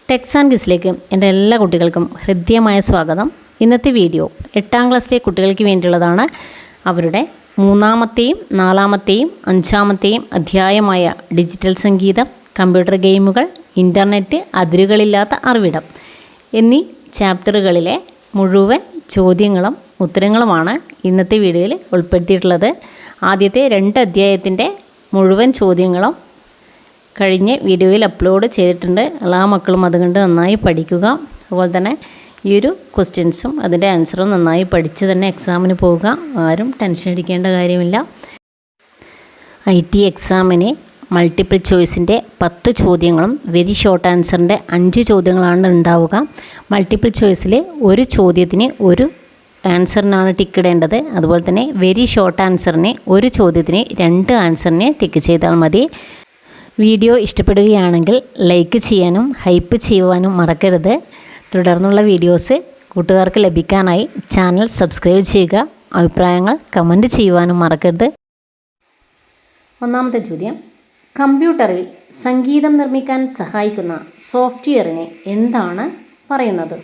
Tex and ക്വിസിലേക്ക് എൻ്റെ എല്ലാ കുട്ടികൾക്കും ഹൃദ്യമായ സ്വാഗതം. ഇന്നത്തെ വീഡിയോ 8ാം ക്ലാസ്സിലെ കുട്ടികൾക്ക് വേണ്ടിയുള്ളതാണ്. അവരുടെ 3ാമത്തെയും 4ാമത്തെയും 5ാമത്തെയും അധ്യായമായ ഡിജിറ്റൽ സംഗീതം, കമ്പ്യൂട്ടർ ഗെയിമുകൾ, ഇൻ്റർനെറ്റ്, അതിരുകളില്ലാത്ത അറിവിടം എന്നീ ചാപ്റ്ററുകളിലെ മുഴുവൻ ചോദ്യങ്ങളും ഉത്തരങ്ങളുമാണ് ഇന്നത്തെ വീഡിയോയിൽ ഉൾപ്പെടുത്തിയിട്ടുള്ളത്. ആദ്യത്തെ 2 അധ്യായത്തിൻ്റെ മുഴുവൻ ചോദ്യങ്ങളും കഴിഞ്ഞ വീഡിയോയിൽ അപ്ലോഡ് ചെയ്തിട്ടുണ്ട്. എല്ലാ മക്കളും അതുകൊണ്ട് നന്നായി പഠിക്കുക. അതുപോലെ തന്നെ ഈ ഒരു ക്വസ്റ്റ്യൻസും അതിൻ്റെ ആൻസറും നന്നായി പഠിച്ച് തന്നെ എക്സാമിന് പോവുക. ആരും ടെൻഷൻ അടിക്കേണ്ട കാര്യമില്ല. IT എക്സാമിന് മൾട്ടിപ്പിൾ ചോയ്സിൻ്റെ 10 ചോദ്യങ്ങളും വെരി ഷോർട്ട് ആൻസറിൻ്റെ 5 ചോദ്യങ്ങളാണ് ഉണ്ടാവുക. മൾട്ടിപ്പിൾ ചോയ്സിൽ ഒരു ചോദ്യത്തിന് ഒരു ആൻസറിനാണ് ടിക്ക് ഇടേണ്ടത്. അതുപോലെ തന്നെ വെരി ഷോർട്ട് ആൻസറിന് ഒരു ചോദ്യത്തിന് 2 ആൻസറിന് ടിക്ക് ചെയ്താൽ മതി. വീഡിയോ ഇഷ്ടപ്പെടുകയാണെങ്കിൽ ലൈക്ക് ചെയ്യാനും ഹൈപ്പ് ചെയ്യുവാനും മറക്കരുത്. തുടർന്നുള്ള വീഡിയോസ് കൂട്ടുകാർക്ക് ലഭിക്കാനായി ചാനൽ സബ്സ്ക്രൈബ് ചെയ്യുക. അഭിപ്രായങ്ങൾ കമൻറ്റ് ചെയ്യുവാനും മറക്കരുത്. ഒന്നാമത്തെ ചോദ്യം, കമ്പ്യൂട്ടറിൽ സംഗീതം നിർമ്മിക്കാൻ സഹായിക്കുന്ന സോഫ്റ്റ്വെയറിനെ എന്താണ് പറയുന്നത്?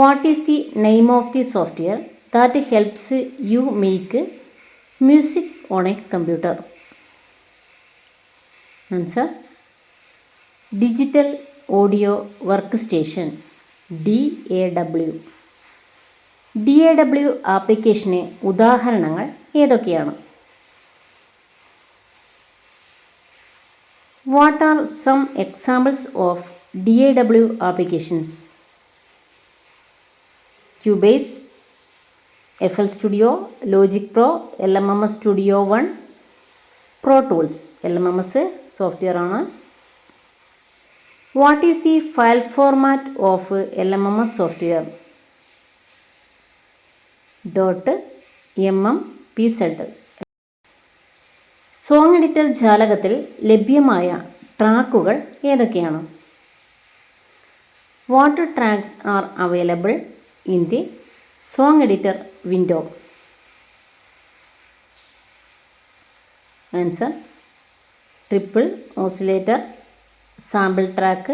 What is the name of the software that helps you make music on a computer? Answer: Digital Audio Workstation, DAW. DAW ആപ്ലിക്കേഷന് ഉദാഹരണങ്ങൾ ഏതൊക്കെയാണ്? What are some examples of DAW applications? Cubase, FL Studio, Logic Pro, LMS Studio One, Pro Tools. LMS software ആണ്. What is the file format of LMS software? .mmPz. Song editor ജാലകത്തിൽ ലഭ്യമായ ട്രാക്കുകൾ ഏതൊക്കെയാണ്? What tracks are available in the Song Editor window? Answer: triple oscillator, sample track,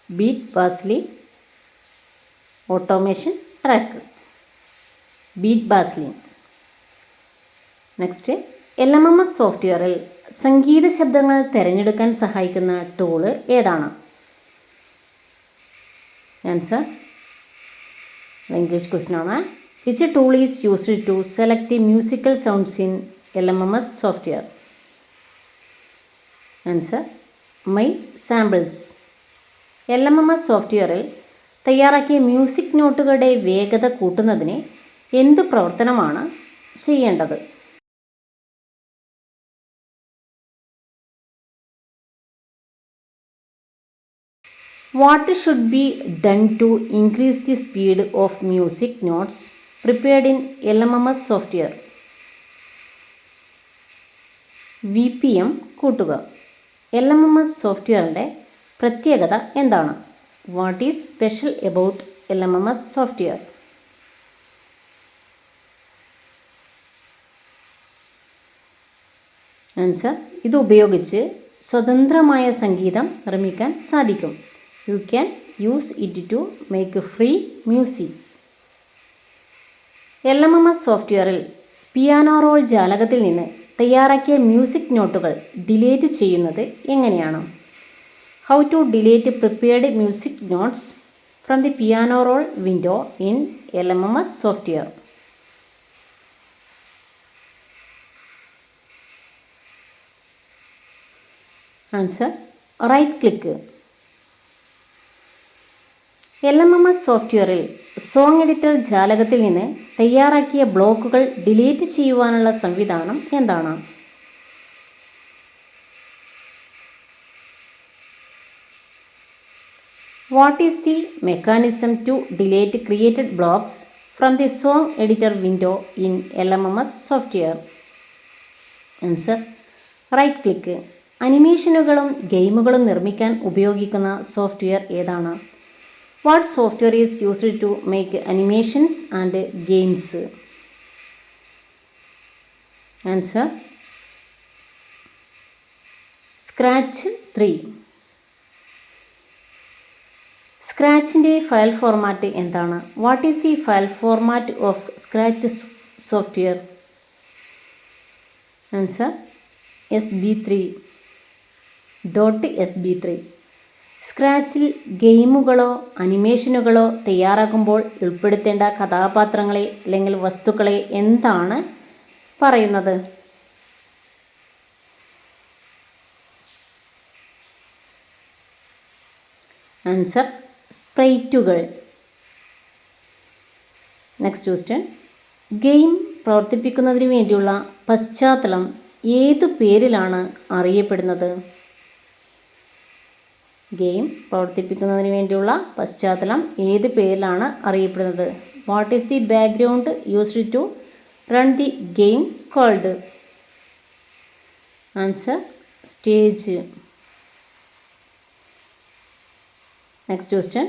beat Basley, automation track. Beat Basley. Next, LMS സോഫ്റ്റ്വെയറിൽ സംഗീത ശബ്ദങ്ങൾ തിരഞ്ഞെടുക്കാൻ സഹായിക്കുന്ന tool ഏതാണ്? Answer: English question ആണ്. Which tool is used to select musical sounds in LMS software? Answer: my samples. LMS സോഫ്റ്റ്വെയറിൽ തയ്യാറാക്കിയ music നോട്ടുകളുടെ വേഗത കൂട്ടുന്നതിന് എന്തു പ്രവർത്തനമാണ് ചെയ്യേണ്ടത്? What should be done to increase the speed of music notes prepared in LMS software? VPM കൂട്ടുക. LMS സോഫ്റ്റ്വെയറിൻ്റെ പ്രത്യേകത എന്താണ്? What is special about LMS software? Answer: ഇത് ഉപയോഗിച്ച് സ്വതന്ത്രമായ സംഗീതം നിർമ്മിക്കാൻ സാധിക്കും. You can use it to make free music. LMS സോഫ്റ്റ്വെയറിൽ പിയാനോ റോൾ ജാലകത്തിൽ നിന്ന് തയ്യാറാക്കിയ മ്യൂസിക് നോട്ടുകൾ ഡിലീറ്റ് ചെയ്യുന്നത് എങ്ങനെയാണ്? How to delete prepared music notes from the piano roll window in LMS software? Answer: right click. LMS സോഫ്റ്റ്വെയറിൽ song editor ജാലകത്തിൽ നിന്ന് തയ്യാറാക്കിയ ബ്ലോക്കുകൾ ഡിലീറ്റ് ചെയ്യുവാനുള്ള സംവിധാനം എന്താണ്? What is the mechanism to delete created blocks from the song editor window in LMS software? Answer: right click. അനിമേഷനുകളും ഗെയിമുകളും നിർമ്മിക്കാൻ ഉപയോഗിക്കുന്ന സോഫ്റ്റ്വെയർ ഏതാണ്? What software is used to make animations and games? Answer: scratch 3. സ്ക്രാച്ചിൻ്റെ file format എന്താണ്? What is the file format of scratch software? Answer SB3. സ്ക്രാച്ചിൽ ഗെയിമുകളോ അനിമേഷനുകളോ തയ്യാറാക്കുമ്പോൾ ഉൾപ്പെടുത്തേണ്ട കഥാപാത്രങ്ങളെ അല്ലെങ്കിൽ വസ്തുക്കളെ എന്താണ് പറയുന്നത്? ആൻസർ സ്പ്രൈറ്റുകൾ. Next question. ഗെയിം പ്രവർത്തിപ്പിക്കുന്നതിന് വേണ്ടിയുള്ള പശ്ചാത്തലം ഏതു പേരിലാണ് അറിയപ്പെടുന്നത്? ഗെയിം പ്രവർത്തിപ്പിക്കുന്നതിന് വേണ്ടിയുള്ള പശ്ചാത്തലം ഏത് പേരിലാണ് അറിയപ്പെടുന്നത്? What is the background used to run the game called? Answer stage. Next question.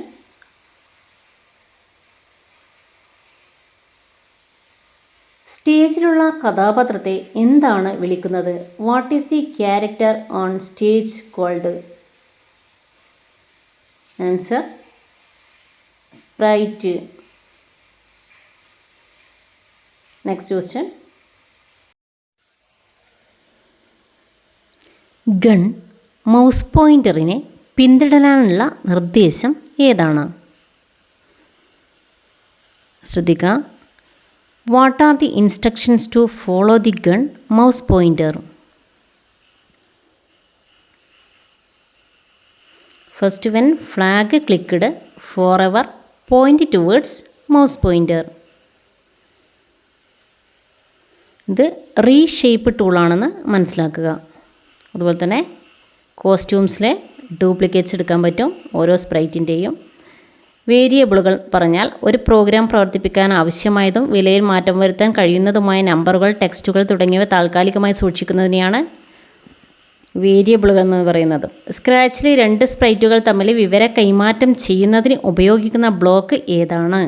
സ്റ്റേജിലുള്ള കഥാപാത്രത്തെ എന്താണ് വിളിക്കുന്നത്? What is the character on stage called? Answer sprite. Next question. Gun mouse പോയിൻ്ററിനെ പിന്തുടരാനുള്ള നിർദ്ദേശം ഏതാണ്? ശ്രദ്ധിക്കുക. What are the instructions to follow the gun mouse pointer? First, when flag clicked, forever, point towards mouse pointer. ഇത് reshape ടൂളാണെന്ന് മനസ്സിലാക്കുക. അതുപോലെ തന്നെ കോസ്റ്റ്യൂംസിലെ ഡ്യൂപ്ലിക്കേറ്റ്സ് എടുക്കാൻ പറ്റും ഓരോ സ്പ്രൈറ്റിൻ്റെയും. വേരിയബിളുകൾ പറഞ്ഞാൽ ഒരു പ്രോഗ്രാം പ്രവർത്തിപ്പിക്കാൻ ആവശ്യമായതും വിലയിൽ മാറ്റം വരുത്താൻ കഴിയുന്നതുമായ നമ്പറുകൾ, ടെക്സ്റ്റുകൾ തുടങ്ങിയവ താൽക്കാലികമായി സൂക്ഷിക്കുന്നതിനെയാണ് വേരിയബിളുകൾ എന്ന് പറയുന്നത്. സ്ക്രാച്ചിൽ 2 സ്പ്രൈറ്റുകൾ തമ്മിൽ വിവര കൈമാറ്റം ചെയ്യുന്നതിന് ഉപയോഗിക്കുന്ന ബ്ലോക്ക് ഏതാണ്?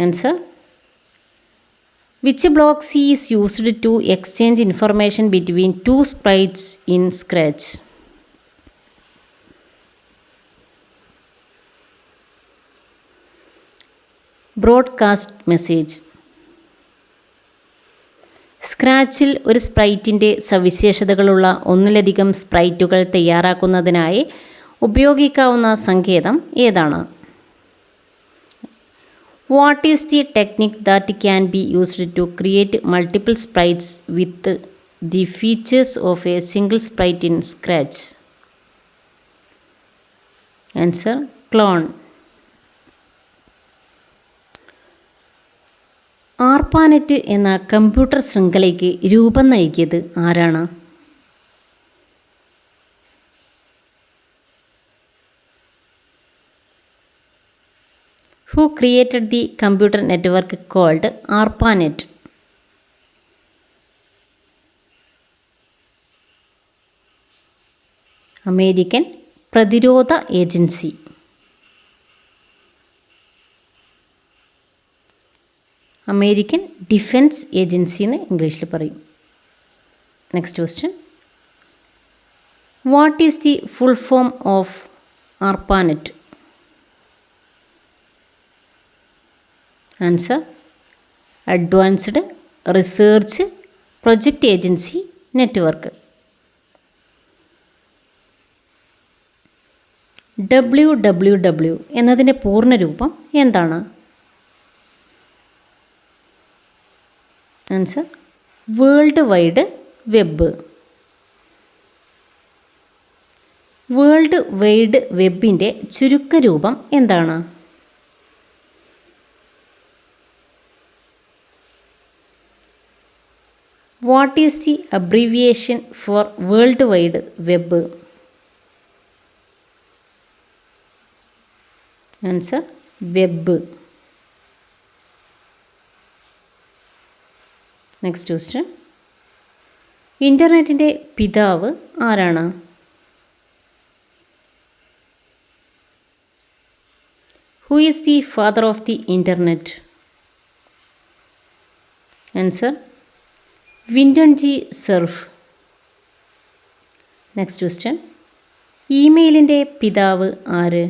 Answer which blocks is used to exchange information between 2 sprites in scratch? Broadcast message. സ്ക്രാച്ചിൽ ഒരു സ്പ്രൈറ്റിൻ്റെ സവിശേഷതകളുള്ള ഒന്നിലധികം സ്പ്രൈറ്റുകൾ തയ്യാറാക്കുന്നതിനായി ഉപയോഗിക്കാവുന്ന സങ്കേതം ഏതാണ്? What is the technique that can be used to create multiple sprites with the features of a single sprite in scratch? Answer clone. ARPANET എന്ന കമ്പ്യൂട്ടർ ശൃംഖലയ്ക്ക് രൂപം നൽകിയത് ആരാണ്? Who created the computer network called ARPANET? American പ്രതിരോധ agency. American defence agency എന്ന് ഇംഗ്ലീഷിൽ പറയും. Next question. What is the full form of ARPANET? Answer advanced research project agency network. WWW എന്നതിൻ്റെ പൂർണ്ണരൂപം എന്താണ്? Answer world wide web. World wide വെബിൻ്റെ ചുരുക്കരൂപം എന്താണ്? What is the abbreviation for world wide web? Answer web. Next question. ഇൻ്റർനെറ്റിൻ്റെ പിതാവ് ആരാണ്? Who is the father of the internet? Answer Vinton G Cerf. Next question. ഇമെയിലിൻ്റെ പിതാവ് ആര്?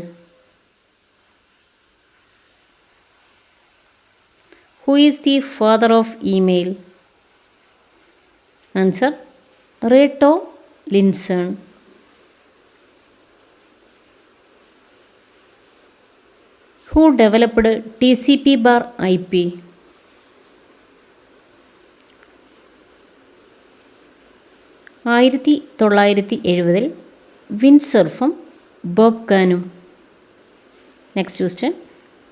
Who is the father of email? Answer Reto Linson. Who developed TCP/IP? 1970 വിൻഡ്സർഫും ബോബ്കാനും. Next question.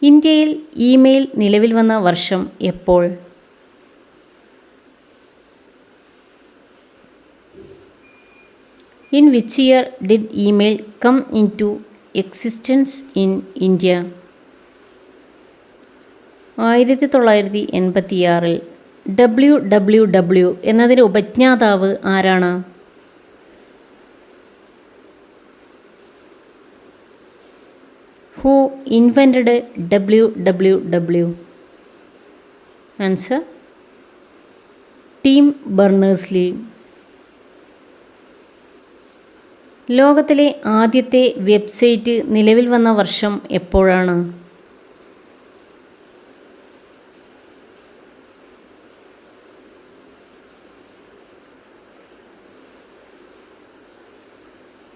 ഇന്ത്യയിൽ email നിലവിൽ വന്ന വർഷം എപ്പോൾ? In which year did email come into existence in India? 1986. WWW എന്നതിൻ്റെ ഉപജ്ഞാതാവ് ആരാണ്? Who invented WWW? Answer Tim Berners Lee. ലോകത്തിലെ ആദ്യത്തെ വെബ്സൈറ്റ് നിലവിൽ വന്ന വർഷം എപ്പോഴാണ്?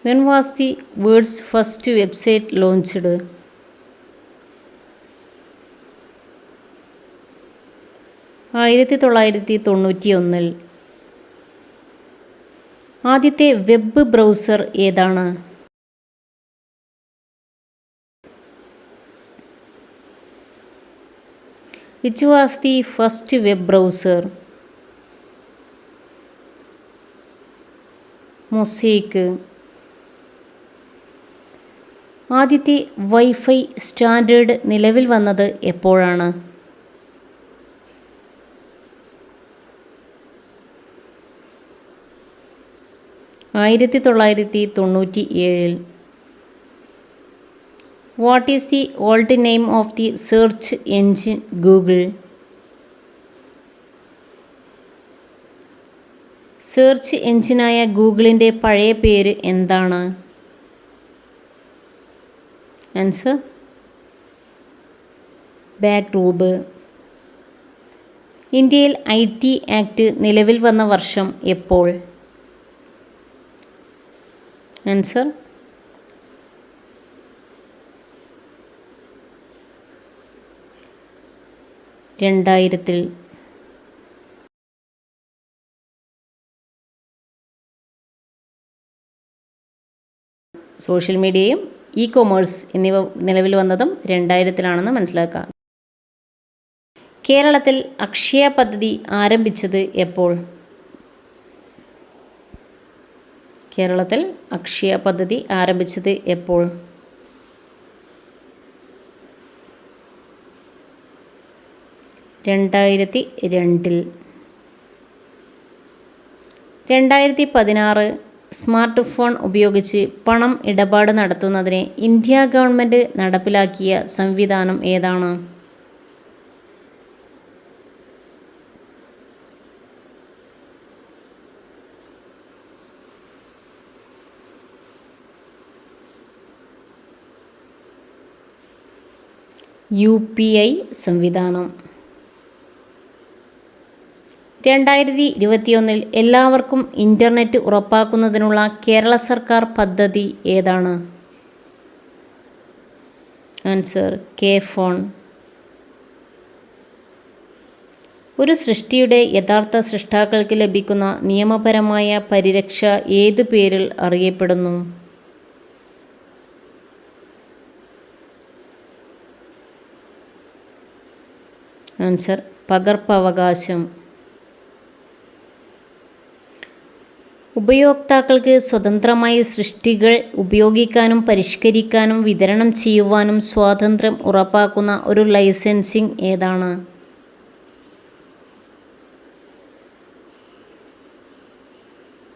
'When was the world's first website launched? 1991. ആദ്യത്തെ വെബ് ബ്രൗസർ ഏതാണ്? Which was the first web browser? Mosaic. ആദ്യത്തെ വൈഫൈ സ്റ്റാൻഡേർഡ് നിലവിൽ വന്നത് എപ്പോഴാണ്? 1997. What is the old name of the search engine Google? Search എൻജിനായ ഗൂഗിളിൻ്റെ പഴയ പേര് എന്താണ്? Answer BackRub. ഇന്ത്യയിൽ IT ആക്ട് നിലവിൽ വന്ന വർഷം എപ്പോൾ? ആൻസർ 2000. സോഷ്യൽ മീഡിയയും ഇ-കൊമേഴ്സ് എന്നിവ നിലവിൽ വന്നതും 2000-ലാണെന്ന് മനസ്സിലാക്കുക. കേരളത്തിൽ അക്ഷയ പദ്ധതി ആരംഭിച്ചത് എപ്പോൾ? കേരളത്തിൽ അക്ഷയ പദ്ധതി ആരംഭിച്ചത് എപ്പോൾ? 2002. 2016 സ്മാർട്ട് ഫോൺ ഉപയോഗിച്ച് പണം ഇടപാട് നടത്തുന്നതിന് ഇന്ത്യ ഗവൺമെൻറ് നടപ്പിലാക്കിയ സംവിധാനം ഏതാണ്? UPI സംവിധാനം. 2021 എല്ലാവർക്കും ഇൻ്റർനെറ്റ് ഉറപ്പാക്കുന്നതിനുള്ള കേരള സർക്കാർ പദ്ധതി ഏതാണ്? ആൻസർ K-ഫോൺ. ഒരു സൃഷ്ടിയുടെ യഥാർത്ഥ സൃഷ്ടാക്കൾക്ക് ലഭിക്കുന്ന നിയമപരമായ പരിരക്ഷ ഏതു പേരിൽ അറിയപ്പെടുന്നു? ആൻസർ പകർപ്പവകാശം. ഉപയോക്താക്കൾക്ക് സ്വതന്ത്രമായി സൃഷ്ടികൾ ഉപയോഗിക്കാനും പരിഷ്കരിക്കാനും വിതരണം ചെയ്യുവാനും സ്വാതന്ത്ര്യം ഉറപ്പാക്കുന്ന ഒരു ലൈസൻസിംഗ് ഏതാണ്?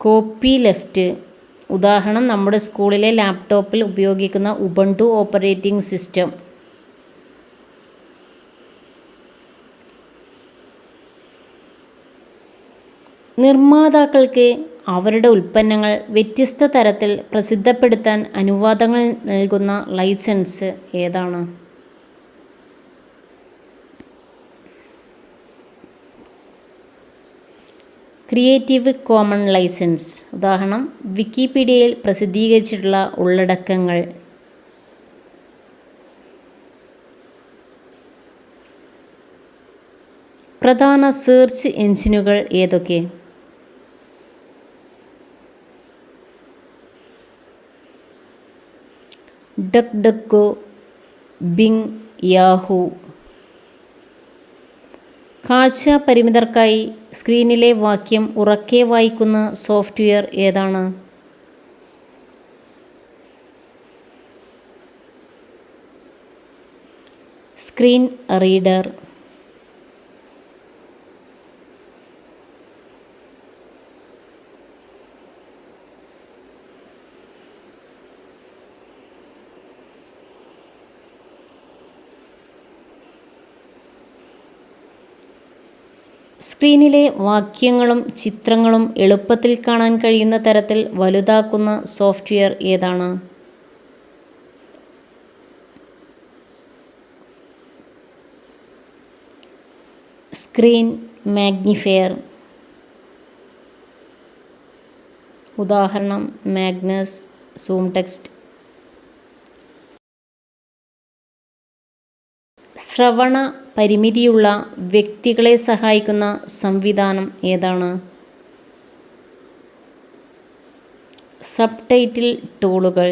Copy left. ഉദാഹരണം നമ്മുടെ സ്കൂളിലെ ലാപ്ടോപ്പിൽ ഉപയോഗിക്കുന്ന ഉബുണ്ടു ഓപ്പറേറ്റിംഗ് സിസ്റ്റം. നിർമ്മാതാക്കൾക്ക് അവരുടെ ഉൽപ്പന്നങ്ങൾ വ്യത്യസ്ത തരത്തിൽ പ്രസിദ്ധപ്പെടുത്താൻ അനുവാദങ്ങൾ നൽകുന്ന ലൈസൻസ് ഏതാണ്? Creative common licence. ഉദാഹരണം വിക്കിപീഡിയയിൽ പ്രസിദ്ധീകരിച്ചിട്ടുള്ള ഉള്ളടക്കങ്ങൾ. പ്രധാന സെർച്ച് എഞ്ചിനുകൾ ഏതൊക്കെ? DuckDuckGo, Bing, Yahoo. കാഴ്ച പരിമിതർക്കായി സ്ക്രീനിലെ വാക്യം ഉറക്കെ വായിക്കുന്ന സോഫ്റ്റ്വെയർ ഏതാണ്? Screen reader. സ്ക്രീനിലെ വാക്യങ്ങളും ചിത്രങ്ങളും എളുപ്പത്തിൽ കാണാൻ കഴിയുന്ന തരത്തിൽ വലുതാക്കുന്ന സോഫ്റ്റ്വെയർ ഏതാണ്? Screen magnifier. ഉദാഹരണം മാഗ്നസ്, സൂം ടെക്സ്റ്റ്. ശ്രവണ പരിമിതിയുള്ള വ്യക്തികളെ സഹായിക്കുന്ന സംവിധാനം ഏതാണ്? സബ്ടൈറ്റിൽ ടൂളുകൾ.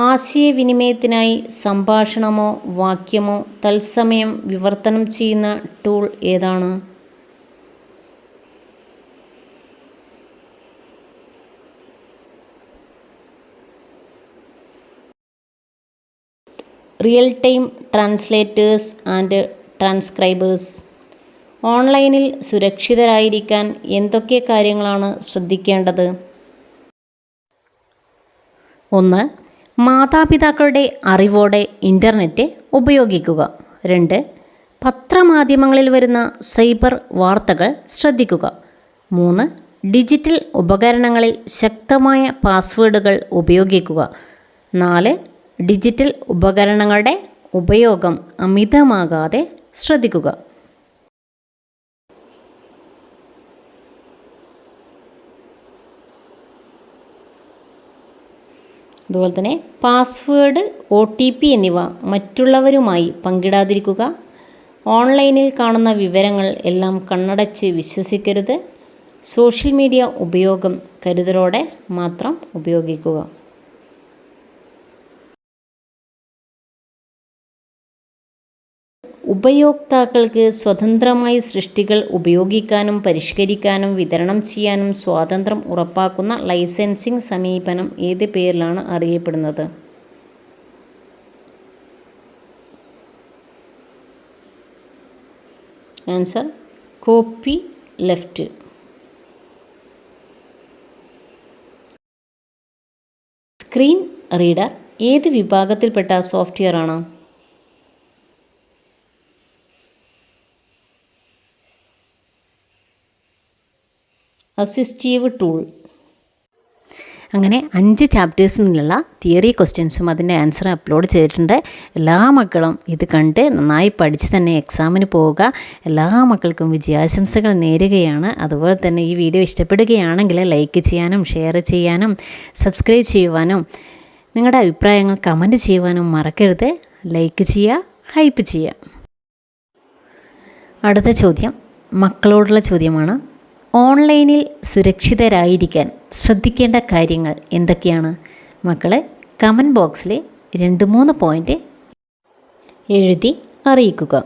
ആശയവിനിമയത്തിനായി സംഭാഷണമോ വാക്യമോ തത്സമയം വിവർത്തനം ചെയ്യുന്ന ടൂൾ ഏതാണ്? Real time translators and transcribers. ഓൺലൈനിൽ സുരക്ഷിതരായിരിക്കാൻ എന്തൊക്കെ കാര്യങ്ങളാണ് ശ്രദ്ധിക്കേണ്ടത്? 1. മാതാപിതാക്കളുടെ അറിവോടെ ഇൻ്റർനെറ്റ് ഉപയോഗിക്കുക. 2. പത്രമാധ്യമങ്ങളിൽ വരുന്ന സൈബർ വാർത്തകൾ ശ്രദ്ധിക്കുക. 3. ഡിജിറ്റൽ ഉപകരണങ്ങളിൽ ശക്തമായ പാസ്വേഡുകൾ ഉപയോഗിക്കുക. 4. ഡിജിറ്റൽ ഉപകരണങ്ങളുടെ ഉപയോഗം അമിതമാകാതെ ശ്രദ്ധിക്കുക. അതുപോലെ തന്നെ പാസ്വേഡ്, OTP എന്നിവ മറ്റുള്ളവരുമായി പങ്കിടാതിരിക്കുക. ഓൺലൈനിൽ കാണുന്ന വിവരങ്ങൾ എല്ലാം കണ്ണടച്ച് വിശ്വസിക്കരുത്. സോഷ്യൽ മീഡിയ ഉപയോഗം കരുതലോടെ മാത്രം ഉപയോഗിക്കുക. ഉപയോക്താക്കൾക്ക് സ്വതന്ത്രമായി സൃഷ്ടികൾ ഉപയോഗിക്കാനും പരിഷ്കരിക്കാനും വിതരണം ചെയ്യാനും സ്വാതന്ത്ര്യം ഉറപ്പാക്കുന്ന ലൈസൻസിംഗ് സമീപനം ഏത് പേരിലാണ് അറിയപ്പെടുന്നത്? Answer copy left. Screen reader ഏത് വിഭാഗത്തിൽപ്പെട്ട സോഫ്റ്റ്വെയർ ആണ്? Assistive tool. അങ്ങനെ 5 ചാപ്റ്റേഴ്സിൽ നിന്നുള്ള തിയറി ക്വസ്റ്റ്യൻസും അതിൻ്റെ ആൻസർ അപ്ലോഡ് ചെയ്തിട്ടുണ്ട്. എല്ലാ മക്കളും ഇത് കണ്ട് നന്നായി പഠിച്ച് തന്നെ എക്സാമിന് പോവുക. എല്ലാ മക്കൾക്കും വിജയാശംസകൾ നേരുകയാണ്. അതുപോലെ തന്നെ ഈ വീഡിയോ ഇഷ്ടപ്പെടുകയാണെങ്കിൽ ലൈക്ക് ചെയ്യാനും ഷെയർ ചെയ്യാനും സബ്സ്ക്രൈബ് ചെയ്യുവാനും നിങ്ങളുടെ അഭിപ്രായങ്ങൾ കമൻറ്റ് ചെയ്യുവാനും മറക്കരുത്. ലൈക്ക് ചെയ്യുക, ഹൈപ്പ് ചെയ്യുക. അടുത്ത ചോദ്യം മക്കളോടുള്ള ചോദ്യമാണ്. ഓൺലൈനിൽ സുരക്ഷിതരായിരിക്കാൻ ശ്രദ്ധിക്കേണ്ട കാര്യങ്ങൾ എന്തൊക്കെയാണ്? മക്കളെ കമൻറ്റ് ബോക്സിൽ 2-3 പോയിൻ്റ് എഴുതി അറിയിക്കുക.